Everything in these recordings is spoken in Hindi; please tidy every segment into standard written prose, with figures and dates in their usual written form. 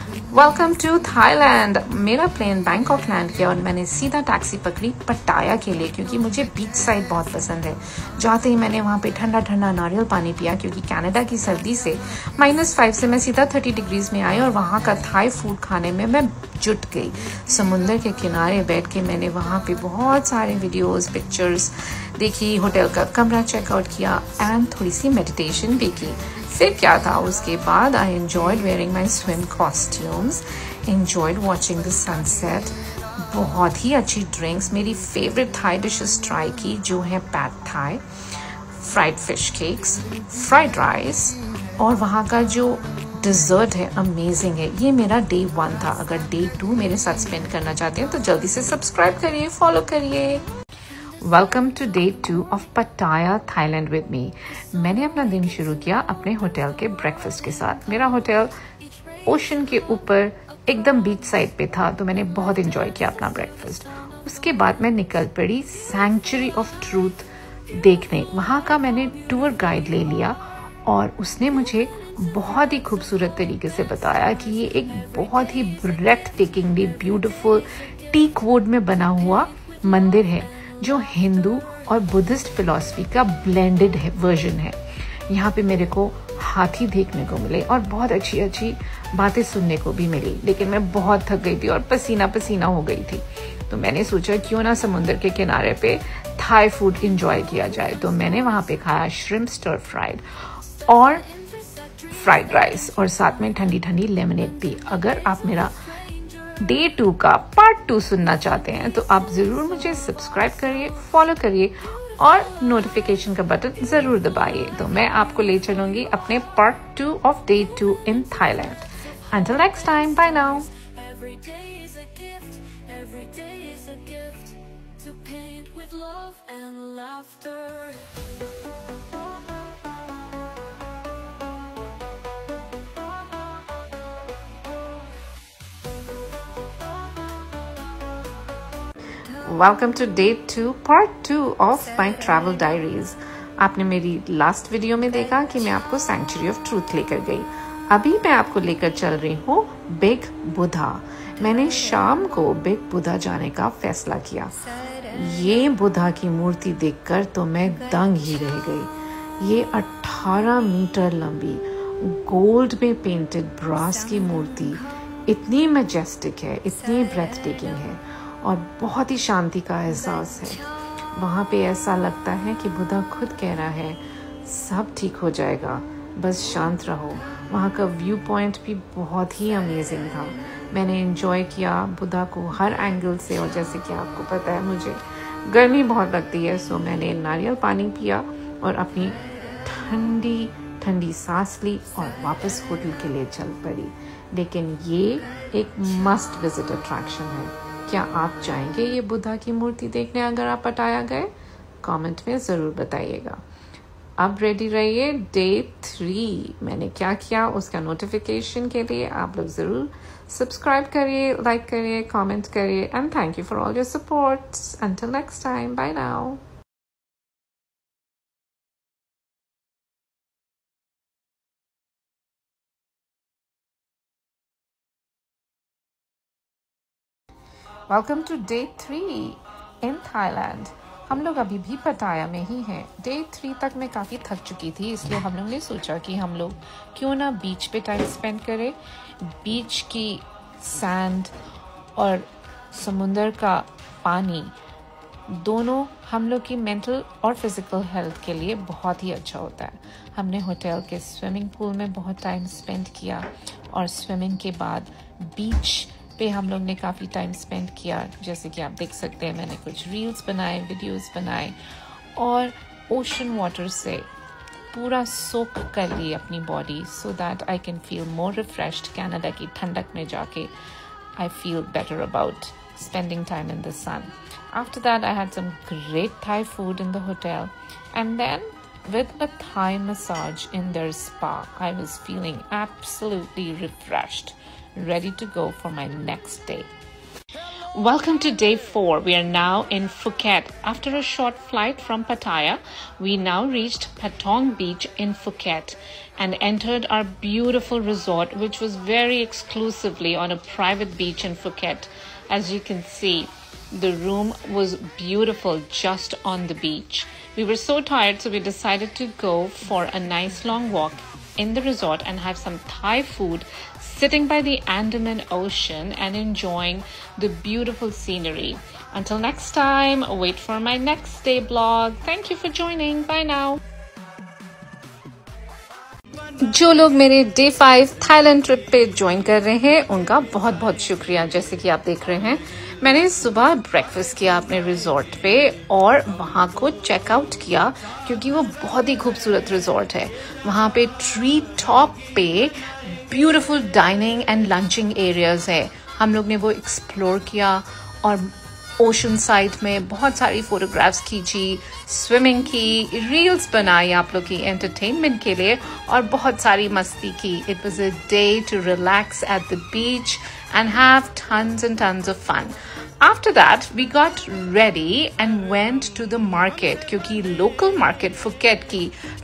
Welcome to Thailand. मेरा प्लेन बैंकॉक लैंड किया और मैंने सीधा टैक्सी पकड़ी पटाया के लिए, क्योंकि मुझे बीच साइड बहुत पसंद है। जाते ही मैंने वहाँ पे ठंडा ठंडा नारियल पानी पिया, क्योंकि कनाडा की सर्दी से -5 से मैं सीधा 30 डिग्रीज में आई और वहाँ का थाई फूड खाने में मैं जुट गई। समुंदर के किनारे बैठ के मैंने वहाँ पे बहुत सारे वीडियोस पिक्चर्स देखी, होटल का कमरा चेकआउट किया एंड थोड़ी सी मेडिटेशन भी की। फिर क्या था उसके बाद, I enjoyed wearing my swim costumes, enjoyed watching the sunset. बहुत ही अच्छी ड्रिंक्स, मेरी फेवरेट थाई डिशेस ट्राई की, जो है pad Thai, fried fish cakes, fried rice, और वहाँ का जो डिज़र्ट है अमेजिंग है। ये मेरा डे 1 था। अगर डे 2 मेरे साथ स्पेंड करना चाहते हैं तो जल्दी से सब्सक्राइब करिए, फॉलो करिए। वेलकम टू डे 2 ऑफ पटाया थाईलैंड विद मी। मैंने अपना दिन शुरू किया अपने होटल के ब्रेकफास्ट के साथ। मेरा होटल ओशन के ऊपर एकदम बीच साइड पे था, तो मैंने बहुत इंजॉय किया अपना ब्रेकफास्ट। उसके बाद मैं निकल पड़ी सैंक्चुरी ऑफ ट्रूथ देखने। वहाँ का मैंने टूर गाइड ले लिया और उसने मुझे बहुत ही खूबसूरत तरीके से बताया कि ये एक बहुत ही ब्रेथ टेकिंगली ब्यूटीफुल टीक वुड में बना हुआ मंदिर है, जो हिंदू और बुद्धिस्ट फिलॉसफी का ब्लेंडेड है वर्जन है। यहाँ पे मेरे को हाथी देखने को मिले और बहुत अच्छी अच्छी बातें सुनने को भी मिली, लेकिन मैं बहुत थक गई थी और पसीना पसीना हो गई थी। तो मैंने सोचा क्यों ना समुद्र के किनारे पे थाई फूड इंजॉय किया जाए। तो मैंने वहाँ पे खाया श्रिम्प स्टर फ्राइड और फ्राइड राइस और साथ में ठंडी ठंडी लेमनेड भी। अगर आप मेरा डे 2 का पार्ट 2 सुनना चाहते हैं तो आप ज़रूर मुझे सब्सक्राइब करिए, फॉलो करिए और नोटिफिकेशन का बटन ज़रूर दबाइए। तो मैं आपको ले चलूँगी अपने part 2 of day 2 in Thailand. Until next time, bye now. Every day is a gift, every day is a gift, to paint with love and laughter. Welcome to day 2 part 2 of my travel diaries. आपने मेरी लास्ट वीडियो में देखा कि मैं आपको सैंक्चुरी ऑफ ट्रूथ लेकर गई। अभी मैं आपको लेकर चल रही हूँ बिग बुद्धा। मैंने शाम को बिग बुद्धा जाने का फैसला किया। ये बुद्धा की मूर्ति देखकर तो मैं दंग ही रह गई। ये 18 मीटर लंबी गोल्ड में पेंटेड ब्रास की मूर्ति इतनी मैजेस्टिक है, इतनी ब्रेथ टेकिंग है और बहुत ही शांति का एहसास है। वहाँ पे ऐसा लगता है कि बुद्धा खुद कह रहा है सब ठीक हो जाएगा, बस शांत रहो। वहाँ का व्यू पॉइंट भी बहुत ही अमेजिंग था। मैंने एंजॉय किया बुद्धा को हर एंगल से, और जैसे कि आपको पता है मुझे गर्मी बहुत लगती है, सो मैंने नारियल पानी पिया और अपनी ठंडी ठंडी सांस ली और वापस होटल के लिए चल पड़ी। लेकिन ये एक मस्ट विजिट अट्रैक्शन है। क्या आप चाहेंगे ये बुद्धा की मूर्ति देखने अगर आप पटाया गए? कमेंट में ज़रूर बताइएगा। अब रेडी रहिए डे 3 मैंने क्या किया उसका नोटिफिकेशन के लिए आप लोग ज़रूर सब्सक्राइब करिए, लाइक करिए, कमेंट करिए and thank you for all your supports. Until next time, bye now. Welcome to day 3 in Thailand. हम लोग अभी भी पटाया में ही हैं। डे 3 तक मैं काफ़ी थक चुकी थी, इसलिए हम लोग ने सोचा कि हम लोग क्यों ना बीच पे टाइम स्पेंड करें। बीच की सैंड और समुंदर का पानी दोनों हम लोग की मेंटल और फिज़िकल हेल्थ के लिए बहुत ही अच्छा होता है। हमने होटल के स्विमिंग पूल में बहुत टाइम स्पेंड किया और स्विमिंग के बाद बीच पे हम लोग ने काफ़ी टाइम स्पेंड किया। जैसे कि आप देख सकते हैं मैंने कुछ रील्स बनाए, वीडियोस बनाए और ओशन वाटर से पूरा सोक कर ली अपनी body, so that I can feel more refreshed. Canada की ठंडक में जाके I feel better about spending time in the sun. After that, I had some great Thai food in the hotel, and then with a Thai massage in their spa, I was feeling absolutely refreshed, ready to go for my next day. Welcome to day 4. We are now in Phuket. After a short flight from Pattaya, we now reached Patong Beach in Phuket and entered our beautiful resort, which was very exclusively on a private beach in Phuket. As you can see, the room was beautiful just on the beach. We were so tired, so we decided to go for a nice long walk in the resort and have some Thai food sitting by the Andaman Ocean and enjoying the beautiful scenery. Until next time, wait for my next day vlog. Thank you for joining. Bye now. जो लोग मेरे डे 5 थाईलैंड ट्रिप पे ज्वाइन कर रहे हैं उनका बहुत बहुत शुक्रिया। जैसे कि आप देख रहे हैं, मैंने सुबह ब्रेकफास्ट किया अपने रिजॉर्ट पे और वहाँ को चेकआउट किया क्योंकि वो बहुत ही खूबसूरत रिजॉर्ट है। वहाँ पे ट्री टॉप पे beautiful dining and launching areas है। हम लोग ने वो एक्सप्लोर किया और ओशन साइड में बहुत सारी फोटोग्राफ्स खींची, स्विमिंग की, रील्स बनाई आप लोग की एंटरटेनमेंट के लिए और बहुत सारी मस्ती की। It was a day to relax at the beach and have tons and tons of fun. After that, we got ready and went to the market क्योंकि local market Phuket की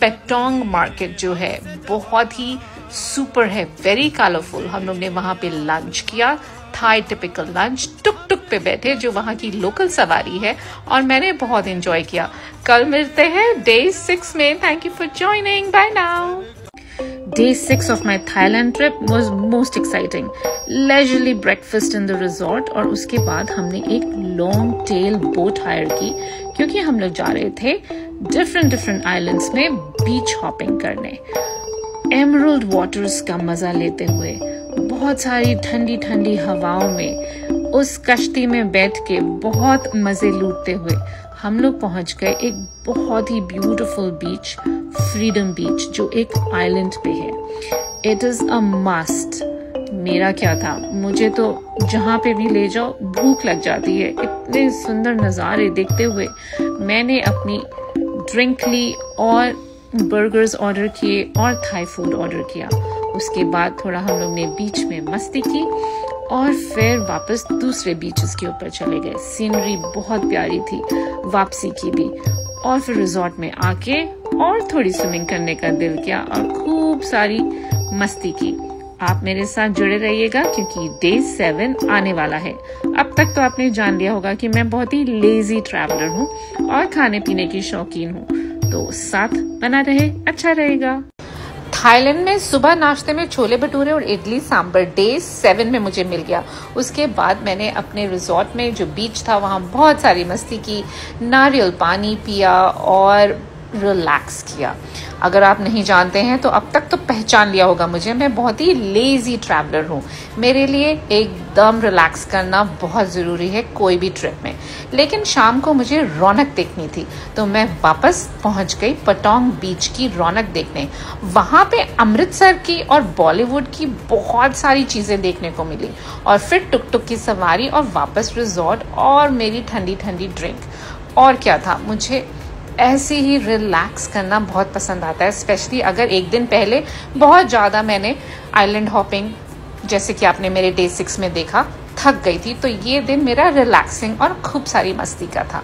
Patong market जो है बहुत ही super है, very colorful. हम लोग ने वहाँ पे lunch किया, Thai typical lunch, टुक टुक पे बैठे जो वहाँ की local सवारी है और मैंने बहुत enjoy किया। कल मिलते हैं day 6 में। Thank you for joining. Bye now. Day 6 of my Thailand trip was most exciting. Leisurely breakfast in the resort और उसके बाद हमने एक long tail boat hire की क्योंकि हम लोग जा रहे थे different islands में beach hopping करने। Emerald waters का मजा लेते हुए, बहुत सारी ठंडी ठंडी हवाओं में उस कश्ती में बैठ के बहुत मजे लूटते हुए हम लोग पहुंच गए एक बहुत ही ब्यूटीफुल बीच, फ्रीडम बीच, जो एक आइलैंड पे है। It is a must. मेरा क्या था, मुझे तो जहाँ पे भी ले जाओ भूख लग जाती है। इतने सुंदर नज़ारे देखते हुए मैंने अपनी ड्रिंक ली और बर्गर्स ऑर्डर किए और थाई फूड ऑर्डर किया। उसके बाद थोड़ा हम लोग ने बीच में मस्ती की और फिर वापस दूसरे बीचेस के ऊपर चले गए। सीनरी बहुत प्यारी थी वापसी की भी। और फिर रिजॉर्ट में आके और थोड़ी स्विमिंग करने का दिल किया और खूब सारी मस्ती की। आप मेरे साथ जुड़े रहिएगा क्योंकि डे 7 आने वाला है। अब तक तो आपने जान लिया होगा कि मैं बहुत ही लेजी ट्रैवलर हूँ और खाने पीने की शौकीन हूँ, तो साथ बना रहे, अच्छा रहेगा। थाईलैंड में सुबह नाश्ते में छोले भटूरे और इडली सांभर डे 7 में मुझे मिल गया। उसके बाद मैंने अपने रिजॉर्ट में जो बीच था वहाँ बहुत सारी मस्ती की, नारियल पानी पिया और रिलैक्स किया। अगर आप नहीं जानते हैं तो अब तक तो पहचान लिया होगा मुझे, मैं बहुत ही लेजी ट्रैवलर हूँ। मेरे लिए एकदम रिलैक्स करना बहुत ज़रूरी है कोई भी ट्रिप में। लेकिन शाम को मुझे रौनक देखनी थी तो मैं वापस पहुँच गई पटोंग बीच की रौनक देखने। वहाँ पे अमृतसर की और बॉलीवुड की बहुत सारी चीज़ें देखने को मिली और फिर टुक टुक की सवारी और वापस रिजॉर्ट और मेरी ठंडी ठंडी ड्रिंक। और क्या था, मुझे ऐसे ही रिलैक्स करना बहुत पसंद आता है, स्पेशली अगर एक दिन पहले बहुत ज़्यादा मैंने आइलैंड हॉपिंग, जैसे कि आपने मेरे डे 6 में देखा, थक गई थी, तो ये दिन मेरा रिलैक्सिंग और खूब सारी मस्ती का था।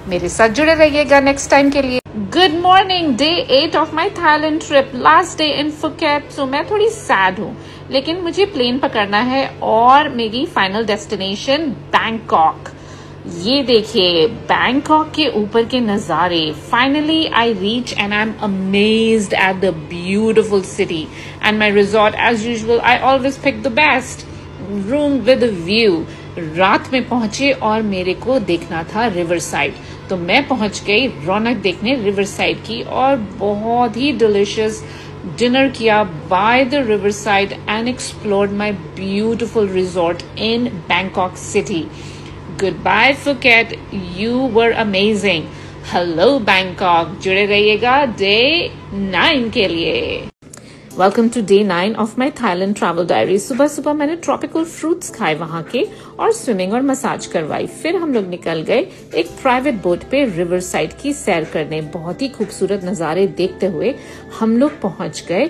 मेरे साथ जुड़े रहिएगा नेक्स्ट टाइम के लिए। Good morning, day 8 of my Thailand trip, last day in Phuket. So मैं थोड़ी सैड हूँ लेकिन मुझे प्लेन पकड़ना है और मेरी फाइनल डेस्टिनेशन बैंकॉक। ये देखिए बैंकॉक के ऊपर के नज़ारे। Finally I reach and I am amazed at the beautiful city and my resort. As usual I always pick the best room with view. रात में पहुंचे और मेरे को देखना था रिवर साइड, तो मैं पहुंच गई रौनक देखने रिवर साइड की और बहुत ही डिलिशियस डिनर किया by the river side and explored my beautiful resort in Bangkok city. Goodbye Phuket, you were amazing. Hello Bangkok, जुड़े रहिएगा डे 9 के लिए। Welcome to day 9 of my Thailand travel diary. सुबह सुबह मैंने ट्रॉपिकल फ्रूट्स खाए वहाँ के और स्विमिंग और मसाज करवाई। फिर हम लोग निकल गए एक प्राइवेट बोट पे रिवर साइड की सैर करने। बहुत ही खूबसूरत नज़ारे देखते हुए हम लोग पहुँच गए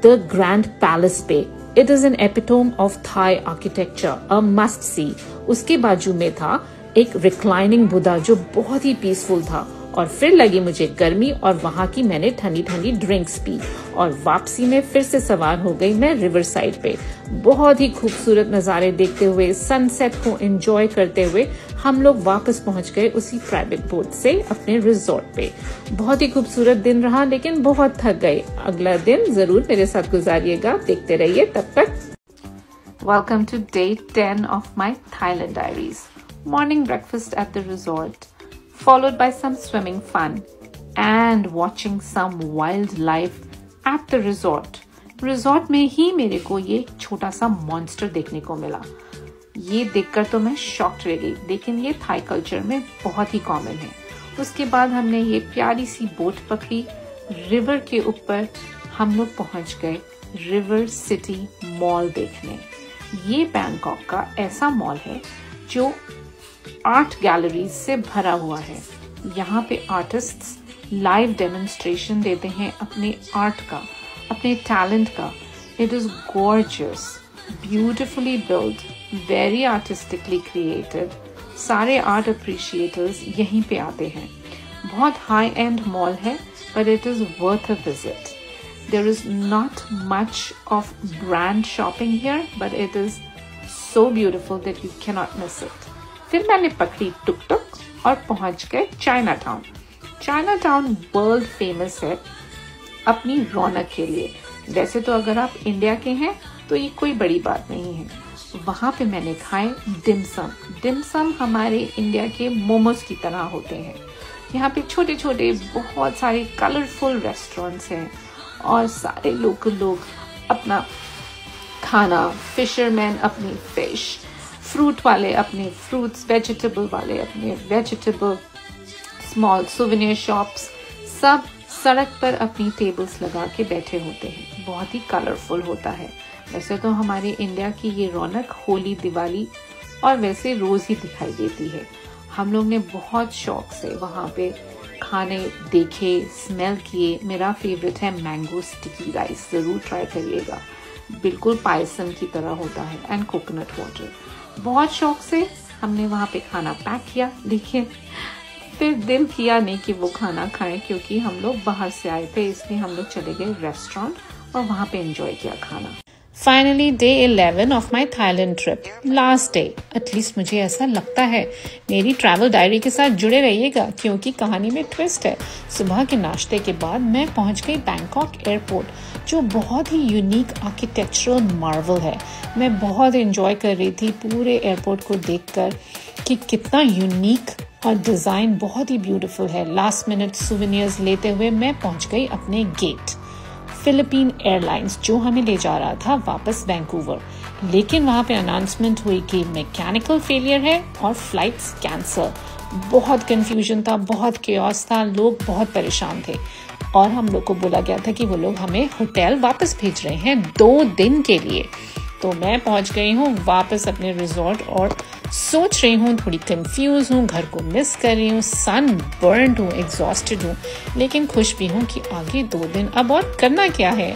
द ग्रैंड पैलेस पे। It is an epitome of thigh architecture, a must see. उसके बाजू में था एक रिक्लाइनिंग बुद्धा जो बहुत ही पीसफुल था। और फिर लगी मुझे गर्मी और वहां की मैंने ठंडी ठंडी ड्रिंक्स पी और वापसी में फिर से सवार हो गई मैं रिवर साइड पे। बहुत ही खूबसूरत नजारे देखते हुए, सनसेट को एंजॉय करते हुए हम लोग वापस पहुंच गए उसी प्राइवेट बोट से अपने रिजॉर्ट पे। बहुत ही खूबसूरत दिन रहा, लेकिन बहुत थक गए। अगला दिन जरूर मेरे साथ गुजारिएगा, देखते रहिए। तब तक welcome to day 10 of my Thailand diaries. Morning breakfast at the resort, followed by some swimming fun and watching some wildlife at the resort. Resort में ही मेरे को ये छोटा सा मॉन्स्टर देखने को मिला। ये देखकर तो मैं शॉक्ड रह गई, लेकिन ये थाई कल्चर में बहुत ही कॉमन है। उसके बाद हमने ये प्यारी सी बोट पकड़ी, रिवर के ऊपर हम लोग पहुंच गए रिवर सिटी मॉल देखने। ये बैंकॉक का ऐसा मॉल है जो आर्ट गैलरीज से भरा हुआ है। यहाँ पे आर्टिस्ट्स लाइव डेमोन्स्ट्रेशन देते हैं अपने आर्ट का, अपने टैलेंट का। It is gorgeous, beautifully build, very artistically created. सारे आर्ट अप्रिशिएटर्स यहीं पे आते हैं। बहुत हाई एंड मॉल है, but it is worth a visit. There is not much of brand shopping here, but it is so beautiful that you cannot miss it. फिर मैंने पकड़ी टुक टुक और पहुंच गए China town. China town world famous है अपनी रौनक के लिए। वैसे तो अगर आप इंडिया के हैं तो ये कोई बड़ी बात नहीं है। वहां पे मैंने खाए डिमसम। डिमसम हमारे इंडिया के मोमोज की तरह होते हैं। यहाँ पे छोटे छोटे बहुत सारे कलरफुल रेस्टोरेंट्स हैं और सारे लोकल लोग अपना खाना, फिशरमैन अपनी फिश, फ्रूट वाले अपने फ्रूट्स, वेजिटेबल वाले अपने वेजिटेबल, स्मॉल सुवेनियर शॉप्स, सब सड़क पर अपनी टेबल्स लगा के बैठे होते हैं। बहुत ही कलरफुल होता है। वैसे तो हमारे इंडिया की ये रौनक होली, दिवाली और वैसे रोज ही दिखाई देती है। हम लोग ने बहुत शौक से वहाँ पे खाने देखे, स्मेल किए। मेरा फेवरेट है मैंगो स्टिकी राइस, जरूर ट्राई करिएगा। बिल्कुल पायसम की तरह होता है, एंड कोकोनट वाटर। बहुत शौक से हमने वहाँ पे खाना पैक किया, लेकिन फिर दिल किया नहीं कि वो खाना खाएं, क्योंकि हम लोग बाहर से आए थे, इसलिए हम लोग चले गए रेस्टोरेंट और वहाँ पे एंजॉय किया खाना। Finally day 11 of my Thailand trip, last day. At least मुझे ऐसा लगता है। मेरी ट्रैवल डायरी के साथ जुड़े रहिएगा, क्योंकि कहानी में ट्विस्ट है। सुबह के नाश्ते के बाद मैं पहुंच गई बैंकॉक एयरपोर्ट, जो बहुत ही यूनिक आर्किटेक्चरल मार्वल है। मैं बहुत एंजॉय कर रही थी पूरे एयरपोर्ट को देखकर कि कितना यूनिक और डिज़ाइन बहुत ही ब्यूटीफुल है। लास्ट मिनट सुवेनियर्स लेते हुए मैं पहुंच गई अपने गेट। फिलिपीन एयरलाइंस जो हमें ले जा रहा था वापस वैंकूवर, लेकिन वहां पे अनाउंसमेंट हुई कि मैकेनिकल फेलियर है और फ्लाइट्स कैंसल। बहुत कंफ्यूजन था, बहुत केओस था, लोग बहुत परेशान थे और हम लोग को बोला गया था कि वो लोग हमें होटल वापस भेज रहे हैं 2 दिन के लिए। तो मैं पहुंच गई हूँ वापस अपने रिजॉर्ट और सोच रही हूँ, थोड़ी कंफ्यूज हूँ, घर को मिस कर रही हूँ, सन बर्न्ड हूँ, एग्जॉस्टेड हूँ, लेकिन खुश भी हूँ कि आगे 2 दिन अब और करना क्या है।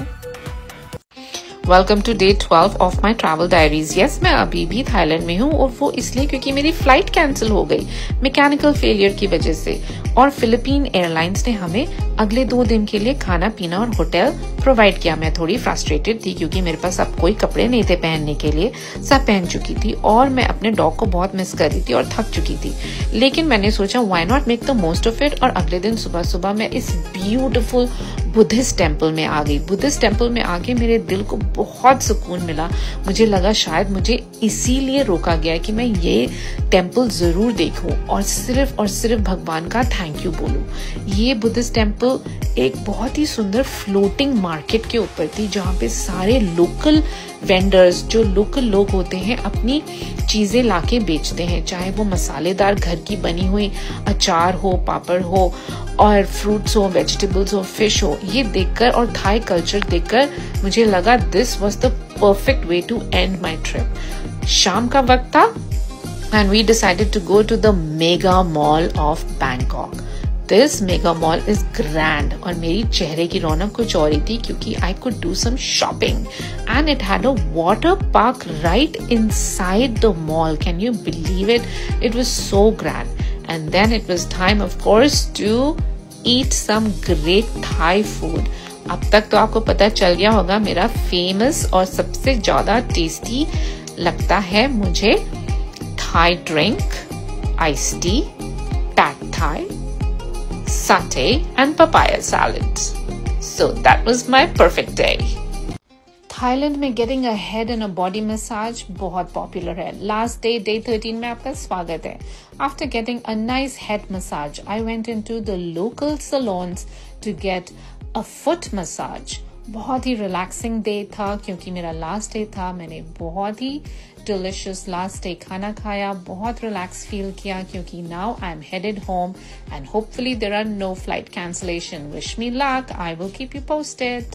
Welcome to day 12 of my travel diaries. Yes, मैं अभी भी थाईलैंड में हूँ और वो इसलिए क्योंकि मेरी फ्लाइट कैंसिल हो गई मैकेनिकल फेलियर की वजह से, और फिलिपीन एयरलाइंस ने हमें अगले 2 दिन के लिए खाना पीना और होटल प्रोवाइड किया। मैं थोड़ी फ्रस्ट्रेटेड थी क्योंकि मेरे पास अब कोई कपड़े नहीं थे पहनने के लिए, सब पहन चुकी थी और मैं अपने डॉग को बहुत मिस कर रही थी और थक चुकी थी। लेकिन मैंने सोचा why not make the most of it, और अगले दिन सुबह सुबह मैं इस ब्यूटिफुल बुद्धिस्ट टेम्पल में आ गई। बुद्धिस्ट टेम्पल में आके मेरे दिल को बहुत सुकून मिला। मुझे लगा शायद मुझे इसीलिए रोका गया कि मैं ये टेम्पल जरूर देखूं और सिर्फ भगवान का थैंक यू बोलूं। ये बुद्धिस्ट टेम्पल एक बहुत ही सुंदर फ्लोटिंग मार्केट के ऊपर थी, जहाँ पे सारे लोकल वेंडर्स, जो लोकल लोग होते हैं, अपनी चीजें लाके बेचते हैं, चाहे वो मसालेदार घर की बनी हुई अचार हो, पापड़ हो, और फ्रूट्स हो, वेजिटेबल्स हो, फिश हो। ये देखकर और थाई कल्चर देखकर मुझे लगा this was the perfect way to end my trip. शाम का वक्त था and we decided to go to the mega mall of Bangkok. This mega mall is grand और मेरी चेहरे की रौनक कुछ और ही थी क्योंकि I could do some shopping and it had a water park right inside the mall. Can you believe it? It was so grand. And then it was time of course to eat some great Thai food. अब तक तो आपको पता चल गया होगा मेरा फेमस और सबसे ज्यादा टेस्टी लगता है मुझे Thai drink, ice tea, pad thai, satay and papaya salad. So that was my perfect day. Thailand में getting a head and a body massage बहुत popular है. Last day, day 13 में आपका स्वागत है. After getting a nice head massage, I went into the local salons to get a foot massage. बहुत ही रिलैक्सिंग डे था क्योंकि मेरा लास्ट डे था. मैंने बहुत ही डिलिशियस लास्ट डे खाना खाया, बहुत रिलैक्स फील किया क्योंकि now I am headed home and hopefully there are no flight cancellation. Wish me luck. I will keep you posted.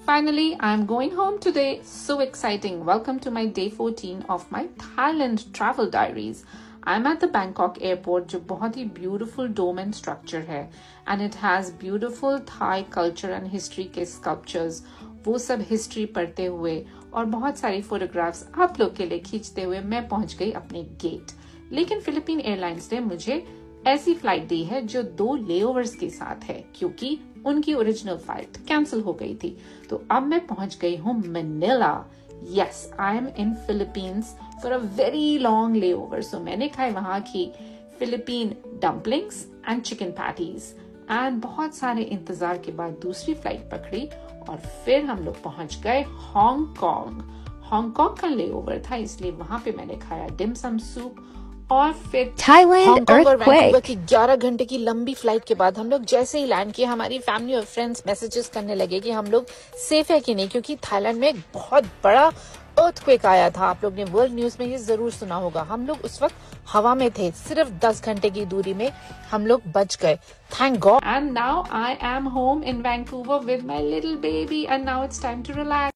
Finally, I am going home today. So exciting. Welcome to my day 14 of my Thailand travel diaries. I'm at the Bangkok airport जो बहुत ही beautiful dome and structure है and it has beautiful Thai culture and history के sculptures. वो सब history पढ़ते हुए और बहुत सारी photographs आप लोग के लिए खींचते हुए मैं पहुंच गई अपने gate. लेकिन फिलीपीन एयरलाइंस ने मुझे ऐसी फ्लाइट दी है जो 2 लेओवर्स के साथ है क्योंकि उनकी ओरिजिनल फ्लाइट कैंसिल हो गई थी. तो अब मैं पहुंच गई हूँ Manila. Yes, I am in Philippines for a very long layover. So मैंने खाए वहां की Philippine dumplings and chicken patties and बहुत सारे इंतजार के बाद दूसरी फ्लाइट पकड़ी और फिर हम लोग पहुंच गए हांगकांग. हांगकांग का लेओवर था इसलिए वहां पे मैंने खाया डिम सम सूप और फिर Thailand earthquake. की 11 घंटे की लंबी फ्लाइट के बाद हम लोग जैसे ही लैंड किए हमारी फैमिली और फ्रेंड्स मैसेजेस करने लगे कि हम लोग सेफ है कि नहीं क्योंकि थाईलैंड में एक बहुत बड़ा अर्थक्वेक आया था. आप लोग ने वर्ल्ड न्यूज में ये जरूर सुना होगा. हम लोग उस वक्त हवा में थे, सिर्फ 10 घंटे की दूरी में हम लोग बच गए. Thank God. And now I am home in Vancouver with my little baby and now it's time to relax.